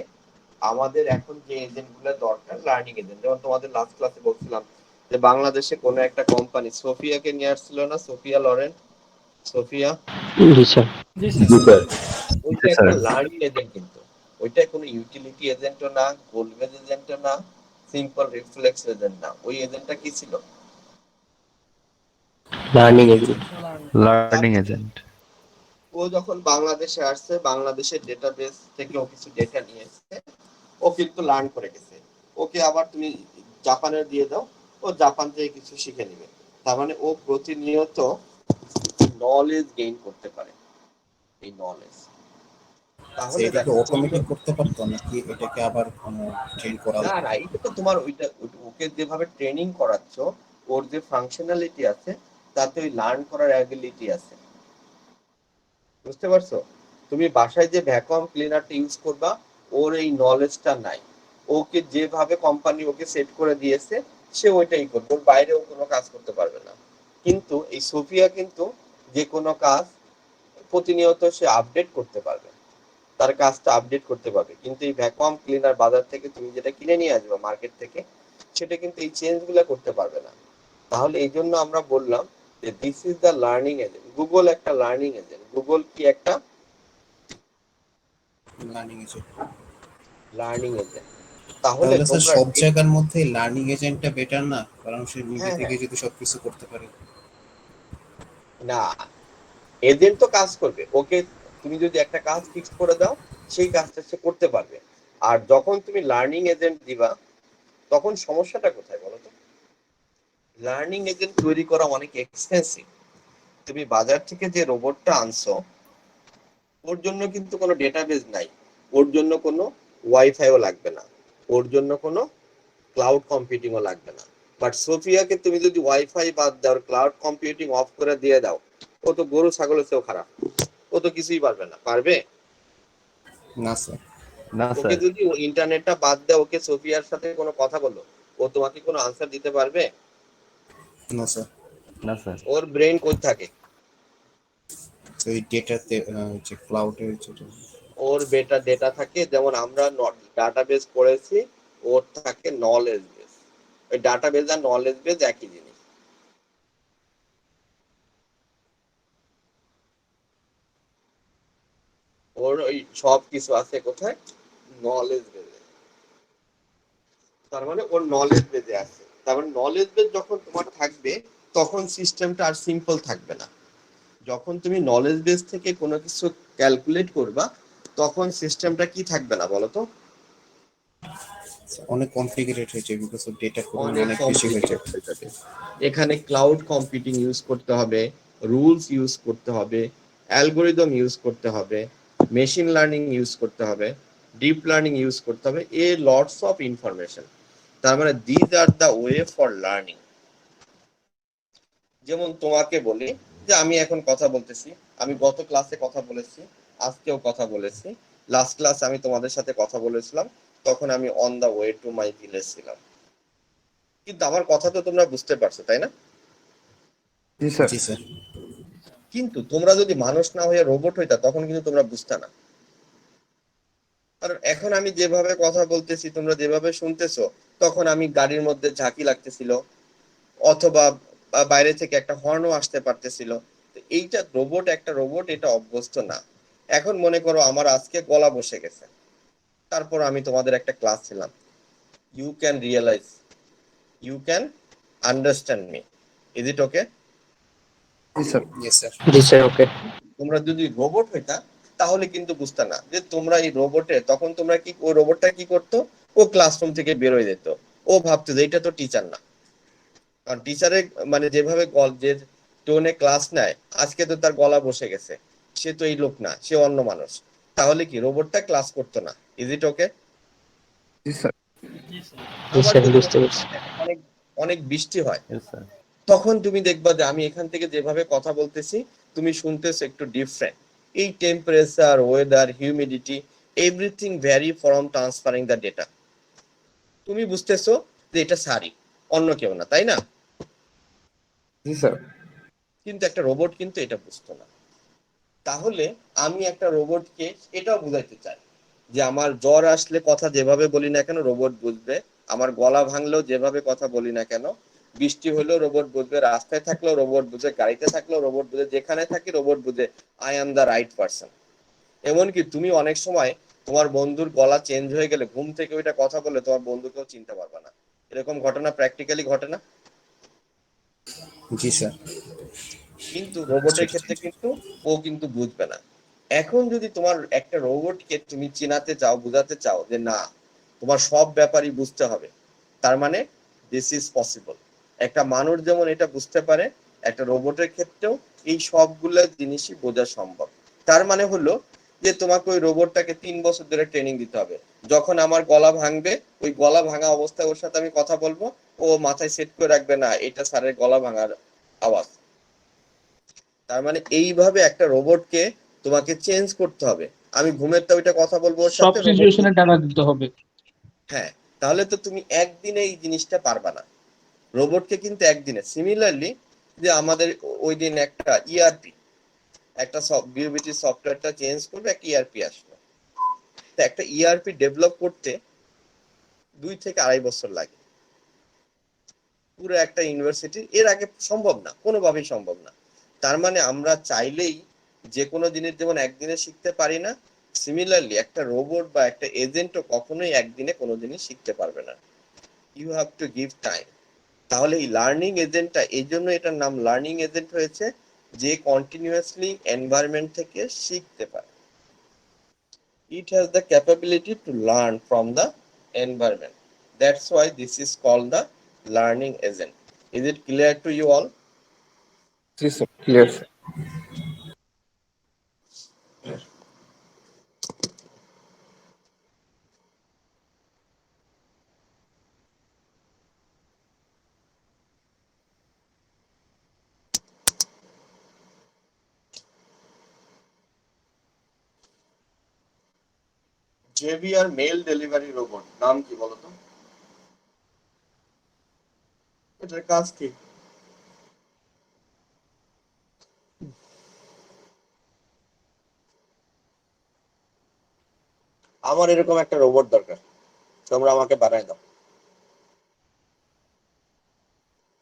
আমাদের এখন যে এজেন্ট গুলো দরকার, লার্নিং এজেন্ট। যেমন তোমাদের লাস্ট ক্লাসে বলছিলাম যে বাংলাদেশে কোনো একটা কোম্পানি সোফিয়াকে নিয়ে আসছিল না, সোফিয়া লরেন, সোফিয়া, জি স্যার। ওইটা একটা লার্নিং এজেন্ট, কিন্তু ওইটা কোনো ইউটিলিটি এজেন্টও না, গোল বেস এজেন্টও না, সিম্পল রিফ্লেক্স এজেন্ট না। ওই এজেন্টটা কি ছিল? Learning agent. Learning agent. ও যখন বাংলাদেশে আসছে, বাংলাদেশের ডেটাবেস থেকে ও কিছু ডেটা নিয়ে এসেছে, ও কিন্তু লার্ন করে গেছে। ওকে আবার তুমি জাপানের দিয়ে দাও, ও জাপান থেকে কিছু শিখে নেবে। তার মানে ও প্রতিনিয়ত নলেজ গেইন করতে পারে, এই নলেজ। তাহলে এটাকে দেখো অটোমেটিক করতে পারতো নাকি এটাকে আবার কোনো ট্রেন করা না লাগতো? না, এটা তো তোমার ওইটা ওকে যেভাবে ট্রেনিং করাচ্ছ ওর যে ফাংশনালিটি আছে তাতে ওই লার্ন করার অ্যাবিলিটি আছে। বুঝতে পারছো? তুমি বাসায় যে ভ্যাকুয়াম ক্লিনারটা ইউজ করবা, ওর এই নলেজটা নাই। ওকে যেভাবে কোম্পানি ওকে সেট করে দিয়েছে সে ওইটাই করবে, ওর বাইরে ও কোনো কাজ করতে পারবে না। কিন্তু এই সোফিয়া কিন্তু যে কোনো কাজ প্রতিনিয়ত সে আপডেট করতে পারবে, তার কাজটা আপডেট করতে পারবে। কিন্তু এই ভ্যাকুয়াম ক্লিনার বাজার থেকে তুমি যেটা কিনে নিয়ে আসবে মার্কেট থেকে, সেটা কিন্তু এই চেঞ্জ গুলা করতে পারবে না। তাহলে এই জন্য আমরা বললাম যে this is the learning agent. Google একটা লার্নিং এজেন্ট। গুগল কি একটা লার্নিং এজেন্ট। Learning agent. তাহলে তাহলে স্যার তোমরা সব জায়গার মধ্যে লার্নিং এজেন্টটা বেটার না? কারণ সে নিজে হ্যাঁ থেকে হ্যাঁ, যদি সবকিছু করতে পারে। না, এজেন্ট তো কাজ করবে। ওকে তুমি যদি একটা কাজ ফিক্স করে দাও, সেই কাজটা সে করতে পারবে। আর যখন তুমি লার্নিং এজেন্ট দিবা, তখন সমস্যাটা কোথায় বলো তো? লার্নিং এজেন্ট তৈরি করা অনেক এক্সপেন্সিভ। তুমি বাজার থেকে যে রোবটটা আনছো, ওর জন্য কিন্তু কোনো ডেটাবেস নাই, ওর জন্য কোনো ওয়াইফাইও লাগবে না, ওর জন্য কোনো ক্লাউড কম্পিউটিংও লাগবে না। বাট সোফিয়াকে তুমি যদি ওয়াইফাই বাদ দাও, ক্লাউড কম্পিউটিং অফ করে দিয়ে দাও, ও তো গরু ছাগলের চেয়েও খারাপ। ও তো কিছুই পারবে না। পারবে? না স্যার। না ওকে স্যার। যদি ইন্টারনেটটা বাদ দাও, ওকে সোফিয়ার সাথে কোনো কথা বলো, ও তোমাকে কোনো আনসার দিতে পারবে? না স্যার। না স্যার। ওর ব্রেন কই থাকে? তো এই ডেটাতে যে ক্লাউডের যেটা। ওর ডেটা থাকে, যেমন আমরা ডাটাবেস পড়েছি, ওর থাকে নলেজ বেস। ওই ডাটাবেস আর নলেজ বেস একই জিনিস। ওর ওই সব কিছু আছে কোথায়? নলেজ বেসে। তার মানে ওর নলেজ বেসে আছে। তার মানে নলেজ বেস যখন তোমার থাকবে, তখন সিস্টেমটা আর সিম্পল থাকবে না। যখন তুমি নলেজ বেস থেকে কোনো কিছু ক্যালকুলেট করবা, তখন সিস্টেমটা কি থাকবে না বলো তো? অনেক কমপ্লিকেটেড হয়েছে বিকজ অফ ডেটার পরিমাণ অনেক অনেক বেশি হয়েছে। কমপ্লিকেটেড হয়ে যাবে। এখানে ক্লাউড কম্পিউটিং ইউজ করতে হবে, রুলস ইউজ করতে হবে, অ্যালগোরিদম ইউজ করতে হবে, মেশিন লার্নিং ইউজ করতে হবে, ডিপ লার্নিং ইউজ করতে হবে, এ লটস অফ ইনফরমেশন। তার মানে these are the way for learning. যেমন তোমাকে বলি যে আমি এখন কথা বলতেছি, আমি গত ক্লাসে কথা বলেছি, আজকেও কথা বলেছি, লাস্ট ক্লাস আমি তোমাদের সাথে কথা বলেছিলাম, তখন আমি on the way to my village ছিলাম। কিন্তু আমার কথা তো তোমরা বুঝতে পারছো, তাই না? জি স্যার। জি স্যার। কিন্তু তোমরা যদি মানুষ না হয়ে রোবট হইতা, তখন কিন্তু তোমরা বুঝতা না। কারণ এখন আমি যেভাবে কথা বলতেছি, তোমরা যেভাবে শুনতেছো, তখন আমি গাড়ির মধ্যে ঝাঁকি লাগতেছিল, অথবা বাইরে থেকে একটা হর্নও আসতে পারতেছিল। তো এইটা রোবট, একটা রোবট এটা অভ্যস্ত না। এখন মনে করো আমার আজকে গলা বসে গেছে, তারপর আমি তোমাদের একটা ক্লাস ছিলাম, you can realize, you can understand me, is it okay? জি স্যার। Yes sir. জি স্যার, ওকে। তোমরা যদি রোবট হইতা, তাহলে কিন্তু বুঝতে না যে তোমরা এই রোবটে, তখন তোমরা কি, ওই রোবটটা কি করতো? ও ক্লাসরুম থেকে বেরোয় যেত। ও ভাবতো যে এটা তো টিচার না। কারণ টিচারের মানে যেভাবে যে টোনে ক্লাস নেয়, আজকে তো তার গলা বসে গেছে, সে তো এই লোক না, সে অন্য মানুষ। তাহলে কি রোবটটা ক্লাস করতো না? Is it okay? জি স্যার। জি স্যার। জি আবার স্যার, যদি বুঝতে পারছি। অনেক অনেক বৃষ্টি হয়, Yes, sir. তখন তুমি দেখবা যে আমি এখান থেকে যেভাবে কথা বলতেছি, তুমি শুনতেছো একটু ডিফারেন্ট। এই temperature, weather, humidity, everything vary from transferring the data. তুমি বুঝতেছো যে এটা সারি, অন্য কেউ না, তাই না? জি স্যার। কিন্তু একটা রোবট কিন্তু এটা বুঝতো না। তাহলে আমি একটা রোবটকে এটাও বুঝাইতে চাই যে আমার জ্বর আসলে কথা যেভাবে বলি না কেন রোবট বুঝবে, আমার গলা ভাঙলেও যেভাবে কথা বলি না কেন, বৃষ্টি হলেও রোবট বুঝবে, রাস্তায় থাকলেও রোবট বুঝে, গাড়িতে থাকলেও রোবট বুঝে, যেখানে থাকি রোবট বুঝে I am the right person. এমনকি তুমি অনেক সময় তোমার বন্ধুর গলা চেঞ্জ হয়ে গেলে, ঘুম থেকে ওইটা কথা বলে তোমার বন্ধুকেও চিনতে পারবে না। এরকম ঘটনা প্র্যাকটিক্যালি ঘটে না? জি স্যার। কিন্তু রোবটের ক্ষেত্রে কিন্তু ও কিন্তু বুঝবে না। এখন যদি তোমার একটা রোবটকে তুমি চিনাতে চাও, বুঝাতে চাও যে না, তোমার সব ব্যাপারই বুঝতে হবে, তার মানে দিস ইজ পসিবল। একটা মানুষ যেমন এটা বুঝতে পারে, একটা রোবটের ক্ষেত্রেও এই সবগুলো জিনিসই বোঝা সম্ভব। তার মানে হলো যে তোমাকে ওই রোবটটাকে 3 বছর ধরে ট্রেনিং দিতে হবে। যখন আমার গলা ভাঙবে, ওই গলা ভাঙা অবস্থায় ওর সাথে আমি কথা বলবো, ও মাথায় সেট করে রাখবে না এটা স্যারের গলা ভাঙার আওয়াজ। তার মানে এইভাবে একটা রোবটকে তোমাকে চেঞ্জ করতে হবে। আমি ঘুমের ওইটা কথা বলবো ওর সব সাথে, রোবট সিচুয়েশনে টাকা দিতে হবে। হ্যাঁ, তাহলে তো তুমি একদিনে এই জিনিসটা পারবা না। রোবটকে কিন্তু একদিনে, সিমিলারলি যে আমাদের ওই দিন একটা ইআরপি, একটা বিওবিটি সফটওয়্যারটা চেঞ্জ করবে, একটা ইআরপি আসলো। তো একটা ইআরপি ডেভেলপ করতে 2 থেকে 2.5 বছর লাগে। পুরো একটা ইউনিভার্সিটি এর আগে সম্ভব না, কোনোভাবেই সম্ভব না। তার মানে আমরা চাইলেই যে কোনো জিনিস যেমন একদিনে শিখতে পারি না, সিমিলারলি একটা রোবট বা একটা এজেন্টও কখনোই একদিনে কোনো জিনিস শিখতে পারবে না। You have to give time. তাহলে এই লার্নিং এজেন্টটা, এই জন্য এটার নাম লার্নিং এজেন্ট হয়েছে, যে কন্টিনিউয়াসলি এনভায়রনমেন্ট থেকে শিখতে পারে। It has the capability to learn from the environment. That's why this is called the learning agent. Is it clear to you all? জি sir, clear sir. JVR mail delivery robot নাম কি বলতো? এটার কাজ কি? আমার এরকম একটা রোবট দরকার, তোমরা আমাকে বানায় দাও।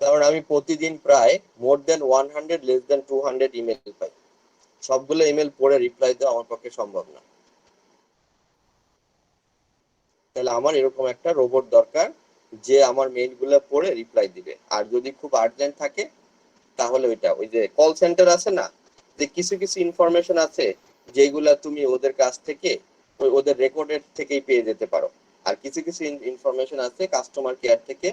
কারণ আমি প্রতিদিন প্রায় মোর দেন 100 লেস দেন 200 ইমেল পাই। সবগুলো ইমেল পড়ে রিপ্লাই দেওয়া আমার পক্ষে সম্ভব না। তাহলে আমার এরকম একটা রোবট দরকার, যে আমার মেইল গুলো পড়ে রিপ্লাই দিবে। আর যদি খুব আর্জেন্ট থাকে তাহলে ওই যে কল সেন্টার আছে না, যে কিছু কিছু ইনফরমেশন আছে যেগুলা তুমি ওদের কাছ থেকে, ওদের রেকর্ডের থেকেই পেয়ে যেতে পারো। আর কিছু কিছু ইনফরমেশন আছে কাস্টমার কেয়ার থেকে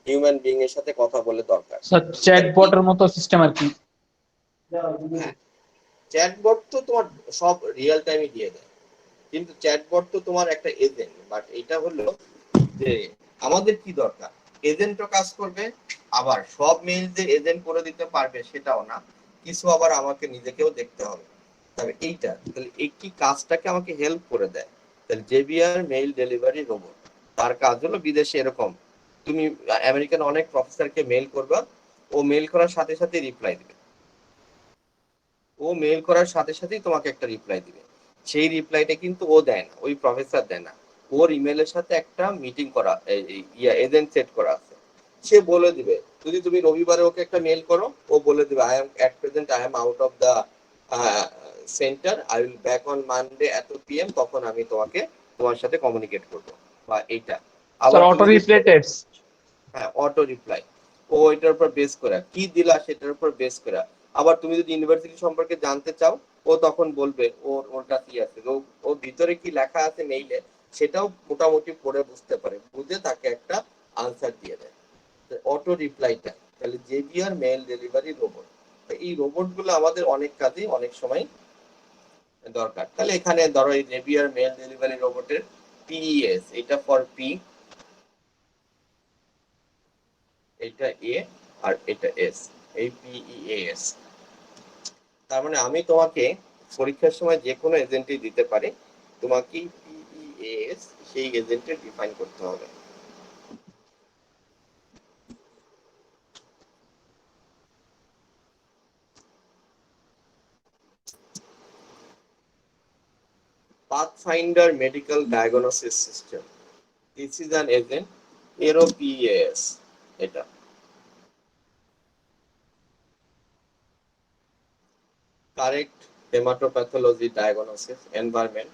হিউম্যান বিং এর সাথে কথা বলে দরকার। স্যার চ্যাটবটের মতো সিস্টেম আর কি। হ্যাঁ, চ্যাটবট তো তোমার সব রিয়েল টাইমে দিয়ে দেয়, কিন্তু চ্যাটবট তো তোমার একটা এজেন্ট। বাট এটা হলো যে আমাদের কি দরকার, এজেন্টও কাজ করবে, আবার সব মেইল যে এজেন্ট করে দিতে পারবে সেটাও না, কিছু আবার আমাকে নিজেকেও দেখতে হবে। তবে এইটা তাহলে একটি কাজটাকে আমাকে হেল্প করে দেয়। তাহলে জেভিআর মেইল ডেলিভারি রোবট, তার কাজ হলো বিদেশে এরকম তুমি আমেরিকান অনেক প্রফেসরকে মেইল করবা, ও মেইল করার সাথে সাথে রিপ্লাই দিবে। ও মেইল করার সাথে সাথেই তোমাকে একটা রিপ্লাই দিবে। সেই রিপ্লাইটা কিন্তু ও দেয় না, ওই প্রফেসর দেয় না। ওর ইমেলের সাথে একটা মিটিং করা, এজেন্ট সেট করা আছে। সে বলে দিবে, যদি তুমি রবিবারে ওকে একটা মেইল করো, ও বলে দিবে I am at present I am out of the centre, I will back on Monday at PM, তখন আমি তোমার সাথে কমিউনিকেট করব। বা এইটা আবার স্যার অটো তুমি রিপ্লাই টেক্সট। হ্যাঁ, অটো রিপ্লাই। ও এটার উপর বেস করে কি দিলা সেটার উপর বেস করে। আবার তুমি যদি ইউনিভার্সিটি সম্পর্কে জানতে চাও, ও তখন বলবে ওর কাছে কি আছে, ও ভিতরে কি লেখা আছে মেইলে সেটাও মোটামুটি পড়ে বুঝতে পারে, বুঝে তাকে একটা আনসার দিয়ে দেয়। অটো রিপ্লাইটা তাহলে জেভিআর মেইল ডেলিভারি রোবট। এই রোবট গুলো আমাদের অনেক কাজেই অনেক সময় দরকার। তাহলে এখানে ধরো এই জেভিআর মেইল ডেলিভারি রোবটের পিএস, এটা ফর পি, এটা এ, আর এটা এস, এই পিইএস। তার মানে আমি তোমাকে পরীক্ষার সময় যে কোনো এজেন্টই দিতে পারি, তোমাকে পিইএস সেই এজেন্টে ডিফাইন করতে হবে। Pathfinder medical diagnosis system, this is an agent, এরও পিইএস। এটা correct haematopathology diagnosis environment,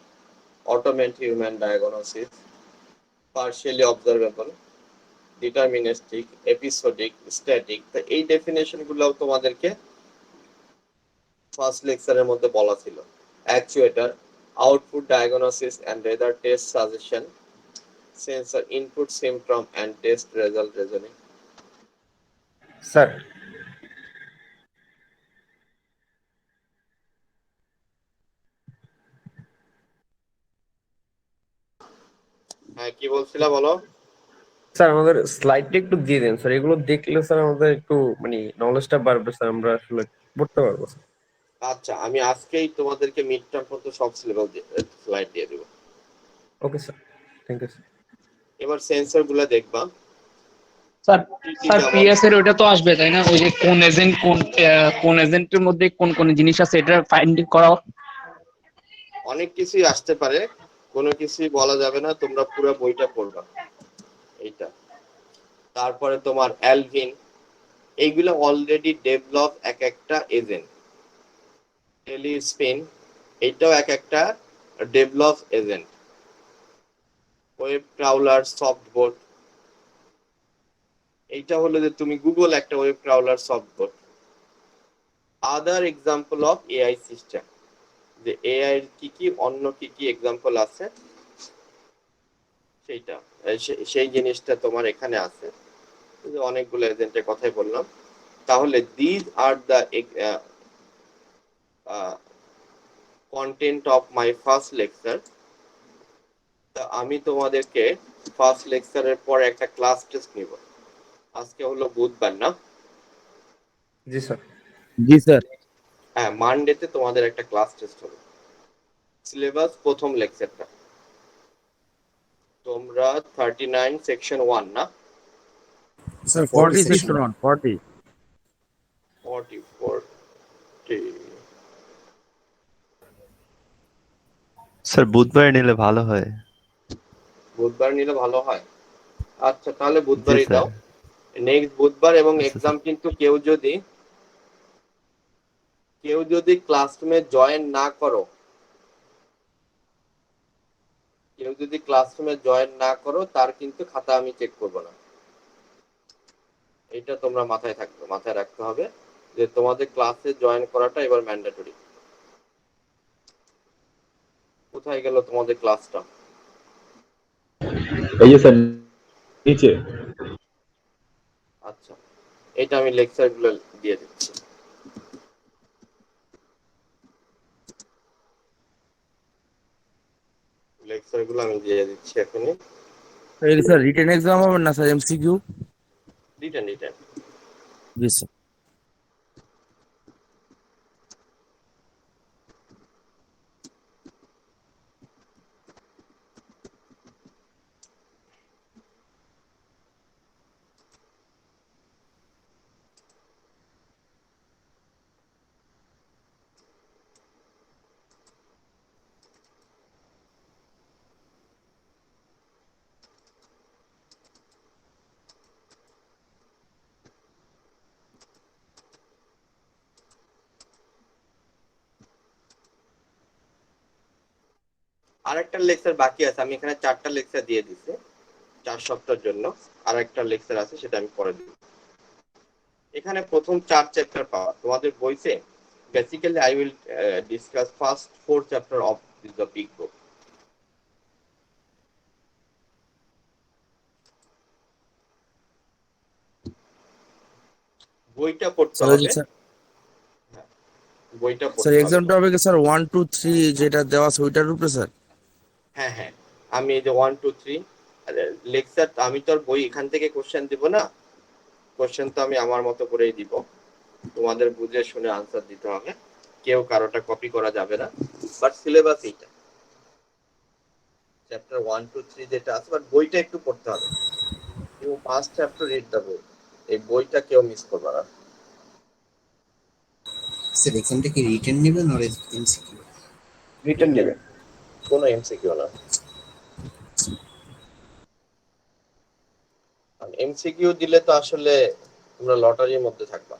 automate human diagnosis, partially observable, deterministic, episodic, static। তো এই ডেফিনেশন গুলো তোমাদেরকে ফার্স্ট লেকচারের মধ্যে বলা ছিল। Actuator, output diagnosis and rather test suggestion, sensor input symptom and test result reasoning. Sir হ্যাঁ, কি বলছিলা বলো? স্যার আমাদের স্লাইডটা একটু দিয়ে দেন স্যার, এগুলো দেখলে স্যার আমাদের একটু মানে নলেজটা বাড়বে স্যার, আমরা আসলে পড়তে পারবো স্যার। আচ্ছা, আমি আজকেই তোমাদেরকে মিড টার্ম পর্যন্ত সব সিলেবাস স্লাইড দিয়ে দেবো। Okay sir, thank you sir. এবার সেন্সর গুলা দেখবা। স্যার TTT স্যার যেমন পিএস এর ওইটা তো আসবে তাই না, ওই যে কোন এজেন্টের মধ্যে কোন কোন জিনিস আছে এটা ফাইন্ড করা। অনেক কিছুই আসতে পারে, কোনো কিছুই বলা যাবে না, তোমরা পুরো বইটা পড়বা। এইটা, তারপরে তোমার অ্যালভিন, এইগুলো অলরেডি ডেভেলপ এক একটা এজেন্ট। টেলিস্পিন, এইটাও এক একটা ডেভেলপ এজেন্ট। ওয়েব ক্রাউলার, সফটবোর্ড, এইটা হলো যে তুমি গুগল একটা ওয়েব ক্রাউলার, সফটবোর্ড। Other example of AI system, যে এআই এর কি কি অন্য কি কি এক্সাম্পল আছে সেইটা, সেই জিনিসটা তোমার এখানে আছে। এই যে অনেকগুলো এজেন্টের কথাই বললাম। তাহলে these are the content of my first lecture. তা আমি তোমাদেরকে ফার্স্ট লেকচারের পর একটা ক্লাস টেস্ট নিব। আজকে হলো বুধবার না? জি স্যার। জি স্যার। হ্যাঁ, মানডেতে তোমাদের একটা ক্লাস টেস্ট হবে। সিলেবাস প্রথম লেকচারটা তোমরা 39 সেকশন 1 না? Sir 40 section section 1 40। 40 স্যার বুধবারে নিলে ভালো হয়। বুধবার নিলে ভালো হয়। আচ্ছা, তাহলে জি বুধবারই স্যার। দাও। নেক্সট বুধবার। এবং আচ্ছা এক্সাম স্যার। কিন্তু কেউ যদি ক্লাসরুমে জয়েন না করো, তার কিন্তু খাতা আমি চেক করব না। এটা তোমরা মাথায় রাখতে হবে যে তোমাদের ক্লাসে জয়েন করাটা এবার ম্যান্ডেটরি। কোথায় গেল তোমাদের ক্লাসটা? এই যে স্যার নিচে। আচ্ছা, এটা আমি লেকচার গুলো দিয়ে দিচ্ছি। লেকচার গুলো আমি দিয়ে দিচ্ছি এখনই। এই স্যার রিটেন এক্সাম হবে না স্যার, এমসিকিউ? রিটেন। জি স্যার। আরেকটা লেকচার বাকি আছে, আমি এখানে 4টা লেকচার দিয়ে দিচ্ছি 4 সপ্তাহের জন্য। আরেকটা লেকচার আছে, সেটা আমি পরে দিব। এখানে প্রথম 4 চ্যাপ্টার পাওয়া তোমাদের বইতে। Basically I will discuss first 4 chapter of the big বুক। বইটা পড়তে স্যার ওই যে হবে। স্যার, হ্যাঁ, বইটা স্যার পড়তে হবে। এক্সামটা হবে কি স্যার 1 2 3 যেটা দেওয়া আছে ওইটার উপরে স্যার? হ্যাঁ, আমি এই যে 1 2 3 লেকচার, আমি তো আর বই এখান থেকে কোশ্চেন দিব না। কোশ্চেন তো আমি আমার মতো করেই দিব। তোমাদের বুঝে শুনে আনসার দিতে হবে, কেউ কারোটা কপি করা যাবে না। বাট সিলেবাস এইটা, চ্যাপ্টার 1 2 3 যেটা আছে। বাট বইটা একটু পড়তে হবে। You must have to read the বই। এই বইটা কেউ মিস করবে না। স্যার এক্সামটা কি রিটেন নেবেন আর এমসিকিউ? রিটেন নেবে, কোনো এমসিকিউ না। এমসিকিউ দিলে তো আসলে তোমরা লটারির মধ্যে থাকবা।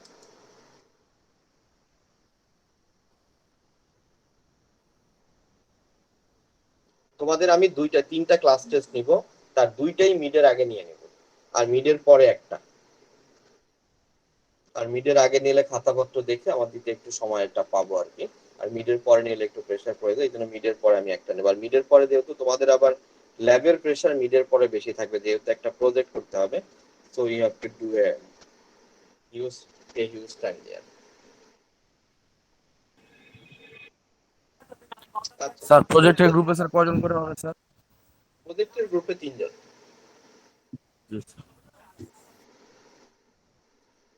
তোমাদের আমি 3টা ক্লাস টেস্ট নিব, তার 2টাই মিডের আগে নিয়ে নেব, আর মিডের পরে একটা। আর মিডের আগে নিলে খাতাপত্র দেখে আমার দিতে একটু সময়টা পাবো আর কি। আর মিডের পরে নিলে একটু প্রেশার পড়ে যায়, এই জন্য মিডের পরে আমি একটা নেব। আর মিডের পরে যেহেতু তোমাদের আবার ল্যাবের প্রেশার মিডের পরে বেশি থাকবে, যেহেতু একটা প্রজেক্ট করতে হবে, so you have to do a huge time there. আচ্ছা, স্যার প্রজেক্টের গ্রুপে স্যার কয়জন করে হবে স্যার? প্রজেক্টের গ্রুপে 3 জন। জি স্যার।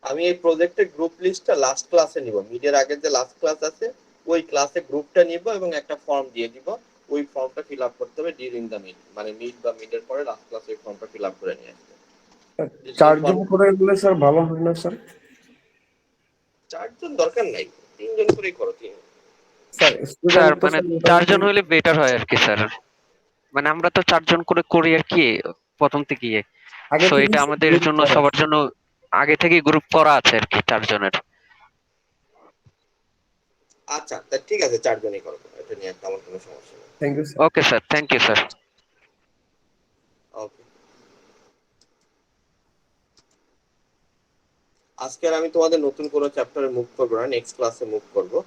আমি এই প্রজেক্টের গ্রুপ লিস্টটা লাস্ট ক্লাসে নিব, মিডের আগে যে লাস্ট ক্লাস আছে ওই ক্লাসে গ্রুপটা নিব এবং একটা ফর্ম দিয়ে দিব। ওই ফর্মটা ফিল আপ করতে হবে ডিউরিং দ্য মিড, মানে মিড বা মিডের পরে লাস্ট ক্লাসে ওই ফর্মটা ফিল আপ করে নিয়ে আসতে। সেই চারজন ফর্ম করে গেলে স্যার ভালো হয় না স্যার? 4 জন দরকার নাই, 3 জন করেই করো। 3 স্যার স্যার স্টুডেন্ট তো মানে স্যার মোটামুটি 4 জন হইলে বেটার হয় আর কি স্যার। মানে আমরা তো 4 জন করে করি আর কি প্রথম থেকে, আগে সো থেকে এটা আমাদের গ্রুপ জন্য করা সবার জন্য আগে থেকে গ্রুপ করা আছে আর কি 4 জনের। আচ্ছা তা ঠিক আছে, 4 জনই করো, এটা নিয়ে আমার কোনো সমস্যা নেই। Thank you sir. Okay sir, thank you sir. Okay, আজকে আর আমি তোমাদের নতুন কোনো চ্যাপ্টারে মুভ করবো না, নেক্সট ক্লাসে মুভ করবো।